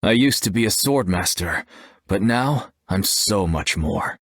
I used to be a swordmaster, but now I'm so much more.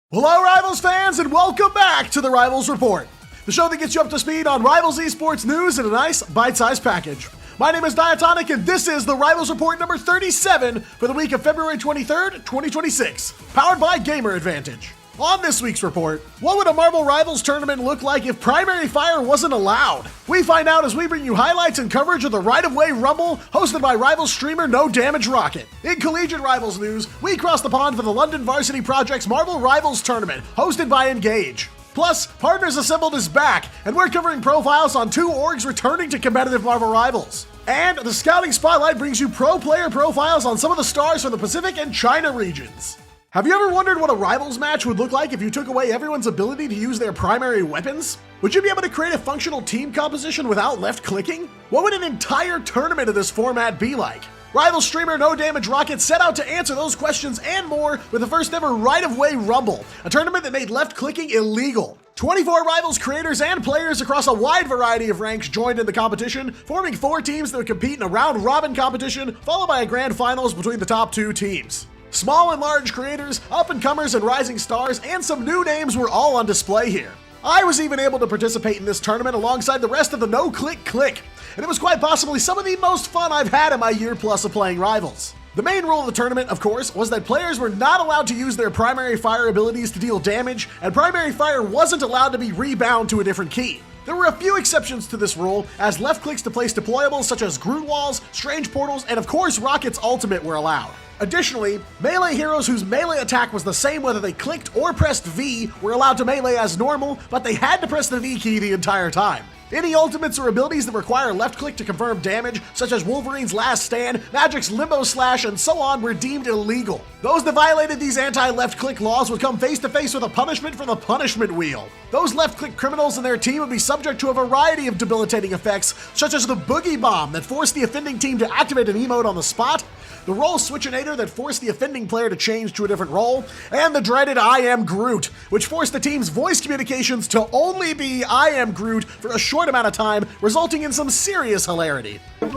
Hello, Rivals fans, and welcome back to the Rivals Report, the show that gets you up to speed on Rivals esports news in a nice, bite-sized package. My name is Diatonic, and this is the Rivals Report number 37 for the week of February 23rd, 2026, powered by Gamer Advantage. On this week's report, what would a Marvel Rivals tournament look like if primary fire wasn't allowed? We find out as we bring you highlights and coverage of the Right of Way Rumble hosted by Rivals streamer NoDamageRocket. In Collegiate Rivals news, we cross the pond for the London Varsity Project's Marvel Rivals tournament hosted by Engage. Plus, Partners Assembled is back, and we're covering profiles on two orgs returning to competitive Marvel Rivals. And the Scouting Spotlight brings you pro player profiles on some of the stars from the Pacific and China regions. Have you ever wondered what a Rivals match would look like if you took away everyone's ability to use their primary weapons? Would you be able to create a functional team composition without left-clicking? What would an entire tournament of this format be like? Rivals streamer NoDamageRocket set out to answer those questions and more with the first ever Right of Way Rumble, a tournament that made left-clicking illegal. 24 Rivals creators and players across a wide variety of ranks joined in the competition, forming 4 teams that would compete in a round-robin competition, followed by a grand finals between the top 2 teams. Small and large creators, up-and-comers and rising stars, and some new names were all on display here. I was even able to participate in this tournament alongside the rest of the no-click click, and it was quite possibly some of the most fun I've had in my year plus of playing Rivals. The main rule of the tournament, of course, was that players were not allowed to use their primary fire abilities to deal damage, and primary fire wasn't allowed to be rebound to a different key. There were a few exceptions to this rule, as left clicks to place deployables such as Groot Walls, Strange Portals, and of course Rocket's ultimate were allowed. Additionally, melee heroes whose melee attack was the same whether they clicked or pressed V were allowed to melee as normal, but they had to press the V key the entire time. Any ultimates or abilities that require left click to confirm damage, such as Wolverine's Last Stand, Magic's Limbo Slash, and so on, were deemed illegal. Those that violated these anti-left click laws would come face to face with a punishment from the punishment wheel. Those left click criminals and their team would be subject to a variety of debilitating effects, such as the Boogie Bomb that forced the offending team to activate an emote on the spot, the Role Switchinator that forced the offending player to change to a different role, and the dreaded I Am Groot, which forced the team's voice communications to only be I Am Groot for a short amount of time, resulting in some serious hilarity. I'm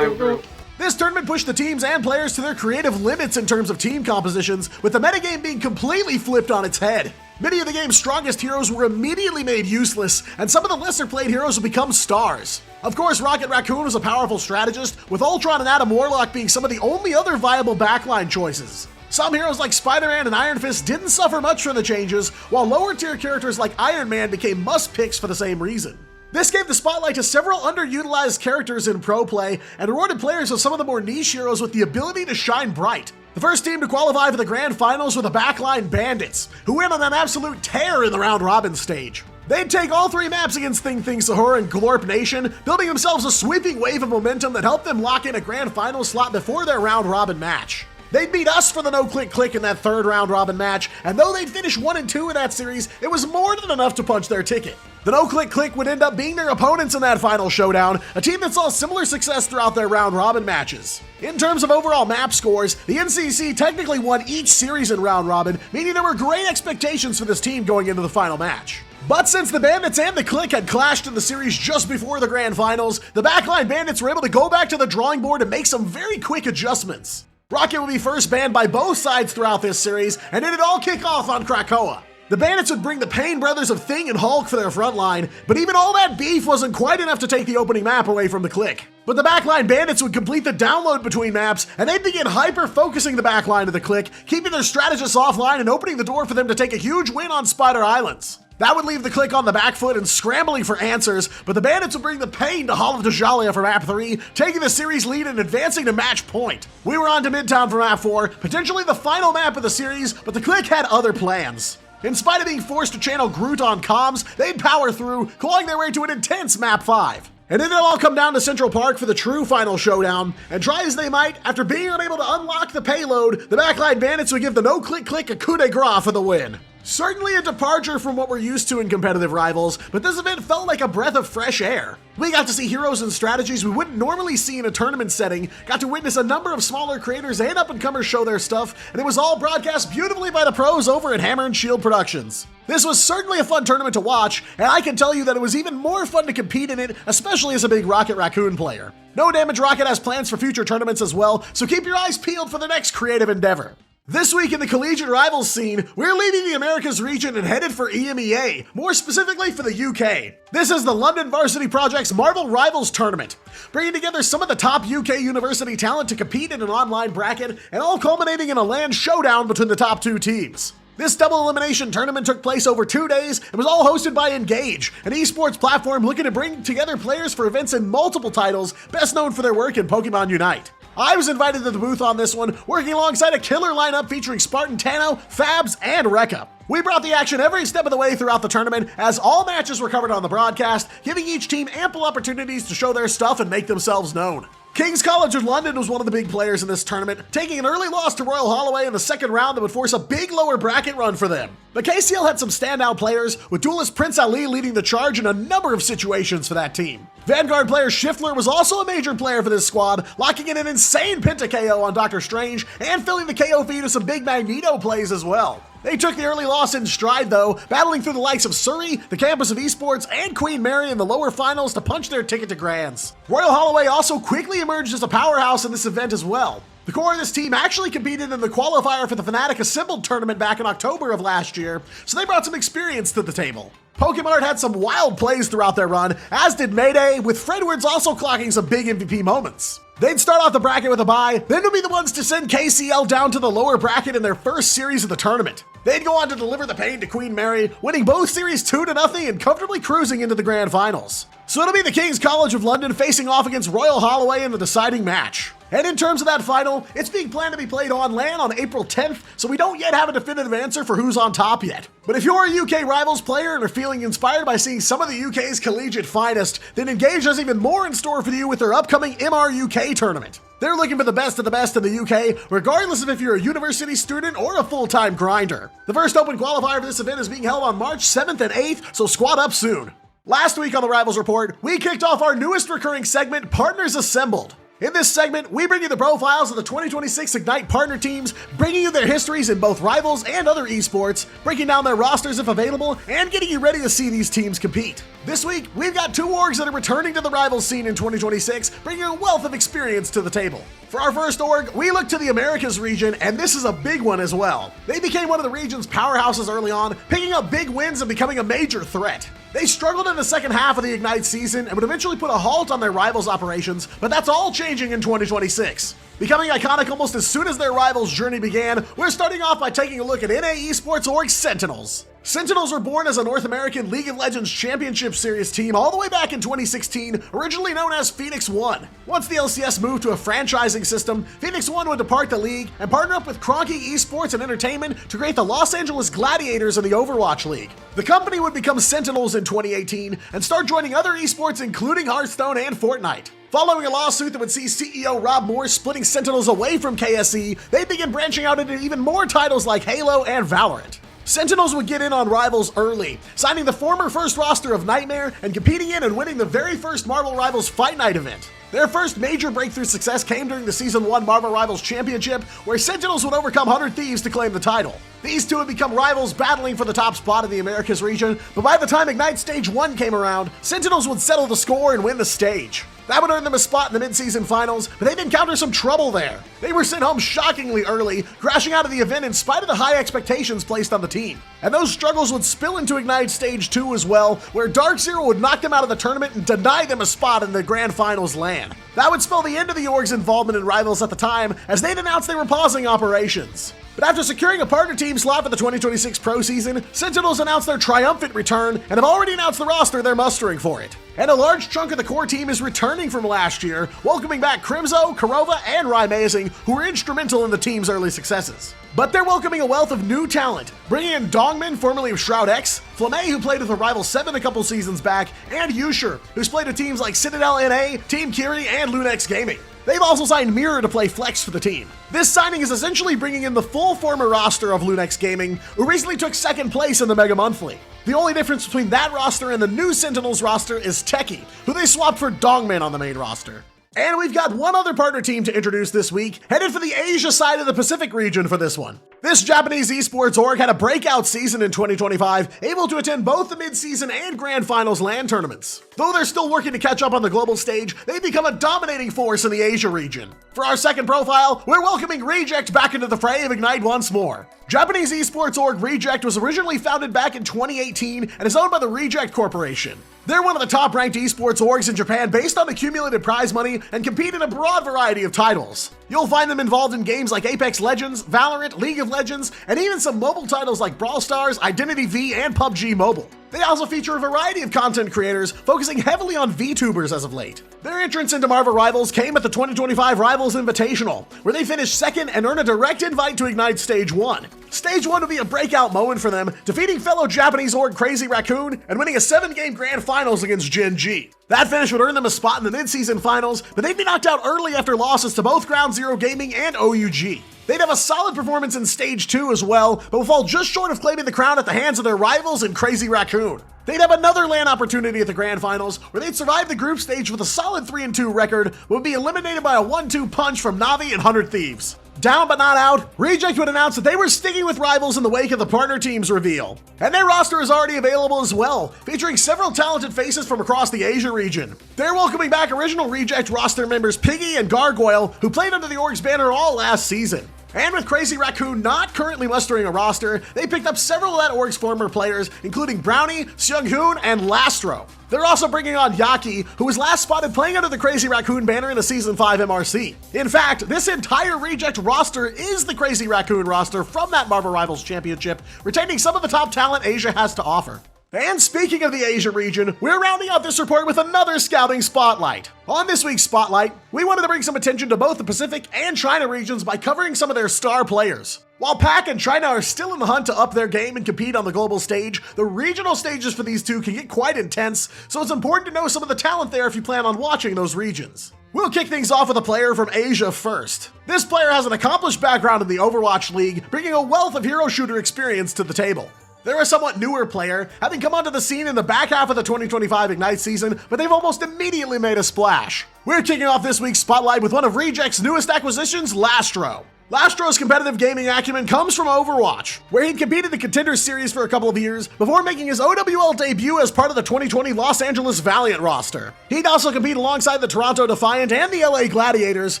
Groot. This tournament pushed the teams and players to their creative limits in terms of team compositions, with the metagame being completely flipped on its head. Many of the game's strongest heroes were immediately made useless, and some of the lesser played heroes would become stars. Of course, Rocket Raccoon was a powerful strategist, with Ultron and Adam Warlock being some of the only other viable backline choices. Some heroes like Spider-Man and Iron Fist didn't suffer much from the changes, while lower tier characters like Iron Man became must picks for the same reason. This gave the spotlight to several underutilized characters in pro play and rewarded players of some of the more niche heroes with the ability to shine bright. The first team to qualify for the grand finals were the Backline Bandits, who went on an absolute tear in the round-robin stage. They'd take all 3 maps against Thing Sahur and Glorp Nation, building themselves a sweeping wave of momentum that helped them lock in a grand final slot before their round-robin match. They'd beat us for the no-click click in that third round-robin match, and though they'd finish 1 and 2 in that series, it was more than enough to punch their ticket. The no-click click would end up being their opponents in that final showdown, a team that saw similar success throughout their round-robin matches. In terms of overall map scores, the NCC technically won each series in round-robin, meaning there were great expectations for this team going into the final match. But since the Bandits and the Click had clashed in the series just before the grand finals, the Backline Bandits were able to go back to the drawing board and make some very quick adjustments. Rocket will be first banned by both sides throughout this series, and it'd all kick off on Krakoa. The Bandits would bring the Payne brothers of Thing and Hulk for their front line, but even all that beef wasn't quite enough to take the opening map away from the Click. But the Backline Bandits would complete the download between maps, and they'd begin hyper-focusing the backline of the Click, keeping their strategists offline and opening the door for them to take a huge win on Spider Islands. That would leave the Click on the back foot and scrambling for answers, but the Bandits would bring the Payne to Hall of Dajalia for map 3, taking the series lead and advancing to match point. We were on to Midtown for map 4, potentially the final map of the series, but the Click had other plans. In spite of being forced to channel Groot on comms, they'd power through, clawing their way to an intense map 5. And then it'll all come down to Central Park for the true final showdown, and try as they might, after being unable to unlock the payload, the Backline Bandits would give the no-click click a coup de grace for the win. Certainly a departure from what we're used to in competitive rivals, but this event felt like a breath of fresh air. We got to see heroes and strategies we wouldn't normally see in a tournament setting, got to witness a number of smaller creators and up-and-comers show their stuff, and it was all broadcast beautifully by the pros over at Hammer & Shield Productions. This was certainly a fun tournament to watch, and I can tell you that it was even more fun to compete in it, especially as a big Rocket Raccoon player. NoDamageRocket has plans for future tournaments as well, so keep your eyes peeled for the next creative endeavor. This week in the Collegiate Rivals scene, we're leaving the Americas region and headed for EMEA, more specifically for the UK. This is the London Varsity Project's Marvel Rivals Tournament, bringing together some of the top UK university talent to compete in an online bracket, and all culminating in a LAN showdown between the top two teams. This double elimination tournament took place over 2 days and was all hosted by Engage, an esports platform looking to bring together players for events in multiple titles, best known for their work in Pokemon Unite. I was invited to the booth on this one, working alongside a killer lineup featuring Spartan Tano, Fabs, and Rekka. We brought the action every step of the way throughout the tournament, as all matches were covered on the broadcast, giving each team ample opportunities to show their stuff and make themselves known. King's College of London was one of the big players in this tournament, taking an early loss to Royal Holloway in the second round that would force a big lower bracket run for them. But KCL had some standout players, with duelist Prince Ali leading the charge in a number of situations for that team. Vanguard player Schiffler was also a major player for this squad, locking in an insane Penta KO on Dr. Strange and filling the KO feed with some big Magneto plays as well. They took the early loss in stride though, battling through the likes of Surrey, the campus of Esports, and Queen Mary in the lower finals to punch their ticket to Grands. Royal Holloway also quickly emerged as a powerhouse in this event as well. The core of this team actually competed in the qualifier for the Fnatic Assembled tournament back in October of last year, so they brought some experience to the table. Pokemart had some wild plays throughout their run, as did Mayday, with Fredwards also clocking some big MVP moments. They'd start off the bracket with a bye, then to be the ones to send KCL down to the lower bracket in their first series of the tournament. They'd go on to deliver the pain to Queen Mary, winning both series 2-0 and comfortably cruising into the grand finals. So it'll be the King's College of London facing off against Royal Holloway in the deciding match. And in terms of that final, it's being planned to be played on LAN on April 10th, so we don't yet have a definitive answer for who's on top yet. But if you're a UK Rivals player and are feeling inspired by seeing some of the UK's collegiate finest, then Engage has even more in store for you with their upcoming MR UK tournament. They're looking for the best of the best in the UK, regardless of if you're a university student or a full-time grinder. The first open qualifier for this event is being held on March 7th and 8th, so squad up soon. Last week on the Rivals Report, we kicked off our newest recurring segment, Partners Assembled. In this segment, we bring you the profiles of the 2026 Ignite partner teams, bringing you their histories in both Rivals and other esports, breaking down their rosters if available, and getting you ready to see these teams compete. This week, we've got two orgs that are returning to the Rivals scene in 2026, bringing a wealth of experience to the table. For our first org, we look to the Americas region, and this is a big one as well. They became one of the region's powerhouses early on, picking up big wins and becoming a major threat. They struggled in the second half of the Ignite season and would eventually put a halt on their Rivals operations, but that's all changing in 2026. Becoming iconic almost as soon as their Rivals journey began, we're starting off by taking a look at NA Esports org Sentinels. Sentinels were born as a North American League of Legends Championship Series team all the way back in 2016, originally known as Phoenix One. Once the LCS moved to a franchising system, Phoenix One would depart the league and partner up with Cronky Esports and Entertainment to create the Los Angeles Gladiators in the Overwatch League. The company would become Sentinels in 2018 and start joining other esports including Hearthstone and Fortnite. Following a lawsuit that would see CEO Rob Moore splitting Sentinels away from KSE, they'd begin branching out into even more titles like Halo and Valorant. Sentinels would get in on Rivals early, signing the former first roster of Nightmare and competing in and winning the very first Marvel Rivals Fight Night event. Their first major breakthrough success came during the Season 1 Marvel Rivals Championship, where Sentinels would overcome 100 Thieves to claim the title. These two would become rivals battling for the top spot in the Americas region, but by the time Ignite Stage 1 came around, Sentinels would settle the score and win the stage. That would earn them a spot in the mid-season finals, but they'd encounter some trouble there. They were sent home shockingly early, crashing out of the event in spite of the high expectations placed on the team. And those struggles would spill into Ignite Stage 2 as well, where Dark Zero would knock them out of the tournament and deny them a spot in the Grand Finals LAN. That would spell the end of the org's involvement in Rivals at the time, as they'd announced they were pausing operations. But after securing a partner team slot for the 2026 pro season, Sentinels announced their triumphant return and have already announced the roster they're mustering for it. And a large chunk of the core team is returning from last year, welcoming back Crimzo, Karova, and Rymazing, who were instrumental in the team's early successes. But they're welcoming a wealth of new talent, bringing in Dongmin, formerly of Shroud X, Flamay, who played with the Rival 7 a couple seasons back, and Yusher, who's played with teams like Citadel NA, Team Kiri, and Lunex Gaming. They've also signed Mirror to play flex for the team. This signing is essentially bringing in the full former roster of Lunex Gaming, who recently took second place in the Mega Monthly. The only difference between that roster and the new Sentinels roster is Techie, who they swapped for Dongman on the main roster. And we've got one other partner team to introduce this week, headed for the Asia side of the Pacific region for this one. This Japanese esports org had a breakout season in 2025, able to attend both the mid-season and grand finals LAN tournaments. Though they're still working to catch up on the global stage, they've become a dominating force in the Asia region. For our second profile, we're welcoming Reject back into the fray of Ignite once more. Japanese esports org Reject was originally founded back in 2018 and is owned by the Reject Corporation. They're one of the top-ranked esports orgs in Japan based on accumulated prize money and compete in a broad variety of titles. You'll find them involved in games like Apex Legends, Valorant, League of Legends, and even some mobile titles like Brawl Stars, Identity V, and PUBG Mobile. They also feature a variety of content creators, focusing heavily on VTubers as of late. Their entrance into Marvel Rivals came at the 2025 Rivals Invitational, where they finished second and earned a direct invite to Ignite Stage 1. Stage 1 would be a breakout moment for them, defeating fellow Japanese org Crazy Raccoon and winning a 7-game grand finals against Gen G. That finish would earn them a spot in the mid-season finals, but they'd be knocked out early after losses to both Ground Zero Gaming and OUG. They'd have a solid performance in Stage 2 as well, but would fall just short of claiming the crown at the hands of their rivals in Crazy Raccoon. They'd have another LAN opportunity at the Grand Finals, where they'd survive the group stage with a solid 3-2 record, but would be eliminated by a 1-2 punch from Navi and 100 Thieves. Down but not out, Reject would announce that they were sticking with Rivals in the wake of the partner team's reveal. And their roster is already available as well, featuring several talented faces from across the Asia region. They're welcoming back original Reject roster members Piggy and Gargoyle, who played under the org's banner all last season. And with Crazy Raccoon not currently mustering a roster, they picked up several of that org's former players, including Brownie, Seung-hoon, and Lastro. They're also bringing on Yaki, who was last spotted playing under the Crazy Raccoon banner in a Season 5 MRC. In fact, this entire Reject roster is the Crazy Raccoon roster from that Marvel Rivals Championship, retaining some of the top talent Asia has to offer. And speaking of the Asia region, we're rounding out this report with another scouting spotlight. On this week's spotlight, we wanted to bring some attention to both the Pacific and China regions by covering some of their star players. While PAC and China are still in the hunt to up their game and compete on the global stage, the regional stages for these two can get quite intense, so it's important to know some of the talent there if you plan on watching those regions. We'll kick things off with a player from Asia first. This player has an accomplished background in the Overwatch League, bringing a wealth of hero shooter experience to the table. They're a somewhat newer player, having come onto the scene in the back half of the 2025 Ignite season, but they've almost immediately made a splash. We're kicking off this week's spotlight with one of Reject's newest acquisitions, Lastro. Lastro's competitive gaming acumen comes from Overwatch, where he'd competed in Contenders Series for a couple of years before making his OWL debut as part of the 2020 Los Angeles Valiant roster. He'd also compete alongside the Toronto Defiant and the LA Gladiators,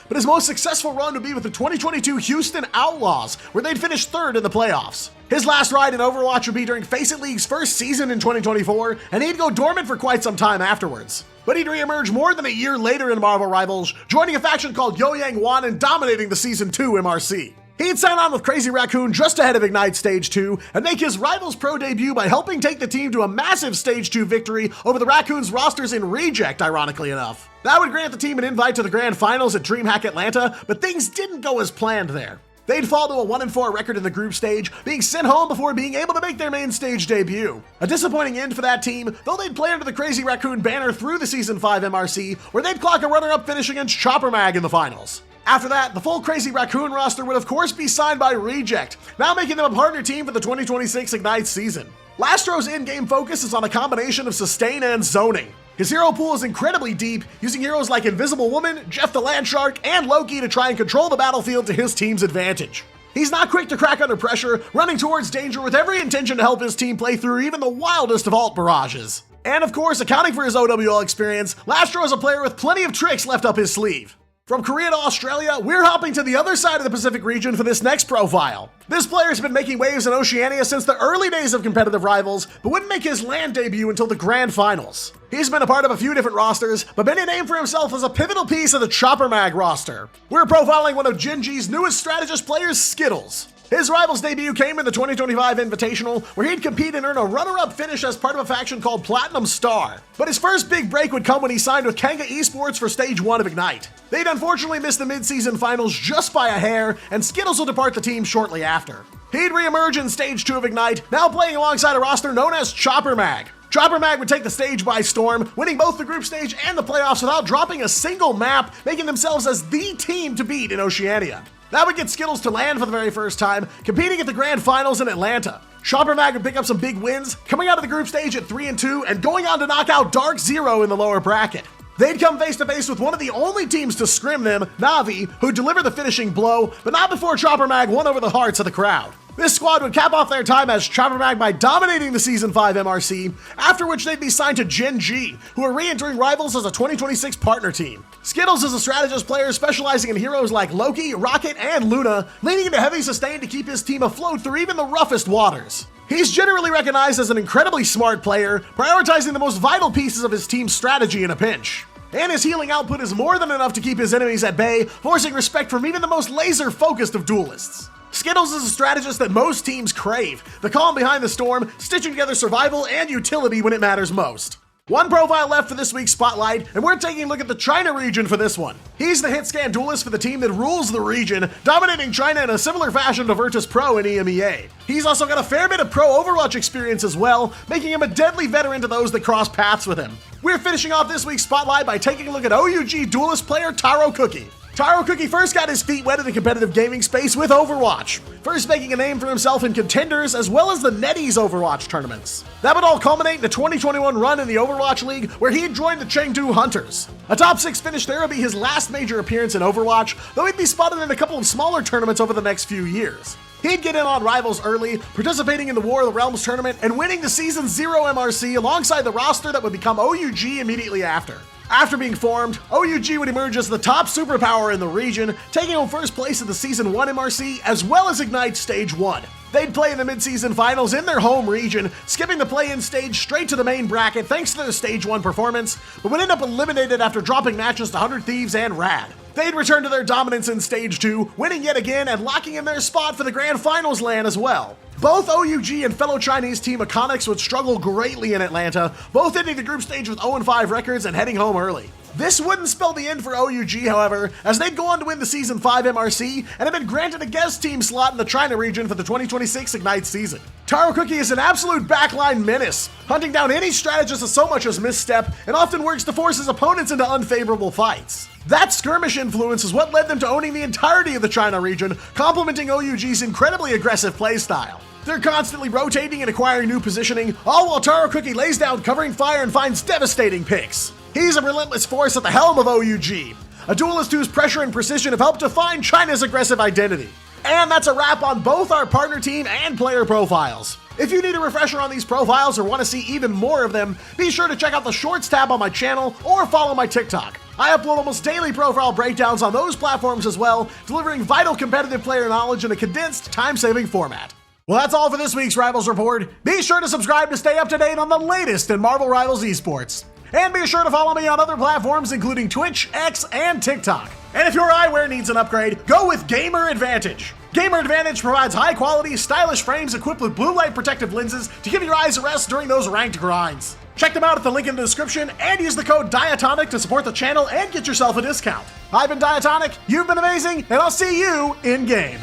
but his most successful run would be with the 2022 Houston Outlaws, where they'd finished third in the playoffs. His last ride in Overwatch would be during Face It League's first season in 2024, and he'd go dormant for quite some time afterwards. But he'd reemerge more than a year later in Marvel Rivals, joining a faction called Yo Yang Wan and dominating the Season 2 MRC. He'd sign on with Crazy Raccoon just ahead of Ignite Stage 2 and make his Rivals Pro debut by helping take the team to a massive Stage 2 victory over the Raccoons rosters in Reject, ironically enough. That would grant the team an invite to the Grand Finals at DreamHack Atlanta, but things didn't go as planned there. They'd fall to a 1-4 record in the group stage, being sent home before being able to make their main stage debut. A disappointing end for that team, though they'd play under the Crazy Raccoon banner through the Season 5 MRC, where they'd clock a runner-up finish against Chopper Mag in the finals. After that, the full Crazy Raccoon roster would of course be signed by Reject, now making them a partner team for the 2026 Ignite season. Lastro's in-game focus is on a combination of sustain and zoning. His hero pool is incredibly deep, using heroes like Invisible Woman, Jeff the Landshark, and Loki to try and control the battlefield to his team's advantage. He's not quick to crack under pressure, running towards danger with every intention to help his team play through even the wildest of ult barrages. And of course, accounting for his OWL experience, Lastro is a player with plenty of tricks left up his sleeve. From Korea to Australia, we're hopping to the other side of the Pacific region for this next profile. This player's been making waves in Oceania since the early days of competitive Rivals, but wouldn't make his LAN debut until the Grand Finals. He's been a part of a few different rosters, but made a name for himself as a pivotal piece of the Chopper Mag roster. We're profiling one of Gen G's newest strategist players, Skittles. His Rivals debut came in the 2025 Invitational, where he'd compete and earn a runner-up finish as part of a faction called Platinum Star. But his first big break would come when he signed with Kanga Esports for Stage 1 of Ignite. They'd unfortunately missed the mid-season finals just by a hair, and Skittles will depart the team shortly after. He'd re-emerge in Stage 2 of Ignite, now playing alongside a roster known as Chopper Mag. Chopper Mag would take the stage by storm, winning both the group stage and the playoffs without dropping a single map, making themselves as the team to beat in Oceania. That would get Skittles to land for the very first time, competing at the grand finals in Atlanta. Chopper Mag would pick up some big wins, coming out of the group stage at 3-2 and going on to knock out Dark Zero in the lower bracket. They'd come face to face with one of the only teams to scrim them, Navi, who'd deliver the finishing blow, but not before Chopper Mag won over the hearts of the crowd. This squad would cap off their time as Chopper Mag by dominating the Season 5 MRC, after which they'd be signed to Gen G, who are re-entering Rivals as a 2026 partner team. Skittles is a strategist player specializing in heroes like Loki, Rocket, and Luna, leaning into heavy sustain to keep his team afloat through even the roughest waters. He's generally recognized as an incredibly smart player, prioritizing the most vital pieces of his team's strategy in a pinch. And his healing output is more than enough to keep his enemies at bay, forcing respect from even the most laser-focused of duelists. Skittles is a strategist that most teams crave, the calm behind the storm, stitching together survival and utility when it matters most. One profile left for this week's spotlight, and we're taking a look at the China region for this one. He's the hit scan duelist for the team that rules the region, dominating China in a similar fashion to Virtus Pro in EMEA. He's also got a fair bit of pro Overwatch experience as well, making him a deadly veteran to those that cross paths with him. We're finishing off this week's spotlight by taking a look at OUG duelist player Taro Cookie. Taro Cookie first got his feet wet in the competitive gaming space with Overwatch, first making a name for himself in contenders as well as the NetEase Overwatch tournaments. That would all culminate in a 2021 run in the Overwatch League where he had joined the Chengdu Hunters. A top 6 finish there would be his last major appearance in Overwatch, though he'd be spotted in a couple of smaller tournaments over the next few years. He'd get in on Rivals early, participating in the War of the Realms tournament and winning the Season 0 MRC alongside the roster that would become OUG immediately after. After being formed, OUG would emerge as the top superpower in the region, taking home first place at the Season 1 MRC as well as Ignite Stage 1. They'd play in the mid-season finals in their home region, skipping the play-in stage straight to the main bracket thanks to their Stage 1 performance, but would end up eliminated after dropping matches to 100 Thieves and Rad. They'd return to their dominance in Stage 2, winning yet again and locking in their spot for the Grand Finals LAN as well. Both OUG and fellow Chinese team Iconics would struggle greatly in Atlanta, both ending the group stage with 0-5 records and heading home early. This wouldn't spell the end for OUG, however, as they'd go on to win the Season 5 MRC and have been granted a guest team slot in the China region for the 2026 Ignite season. Taro Cookie is an absolute backline menace, hunting down any strategist of so much as misstep, and often works to force his opponents into unfavorable fights. That skirmish influence is what led them to owning the entirety of the China region, complementing OUG's incredibly aggressive playstyle. They're constantly rotating and acquiring new positioning, all while Taro Cookie lays down covering fire and finds devastating picks. He's a relentless force at the helm of OUG, a duelist whose pressure and precision have helped define China's aggressive identity. And that's a wrap on both our partner team and player profiles. If you need a refresher on these profiles or want to see even more of them, be sure to check out the Shorts tab on my channel or follow my TikTok. I upload almost daily profile breakdowns on those platforms as well, delivering vital competitive player knowledge in a condensed, time-saving format. Well, that's all for this week's Rivals Report. Be sure to subscribe to stay up to date on the latest in Marvel Rivals Esports. And be sure to follow me on other platforms including Twitch, X, and TikTok. And if your eyewear needs an upgrade, go with Gamer Advantage. Gamer Advantage provides high-quality, stylish frames equipped with blue light protective lenses to give your eyes a rest during those ranked grinds. Check them out at the link in the description and use the code Diatonic to support the channel and get yourself a discount. I've been Diatonic, you've been amazing, and I'll see you in-game.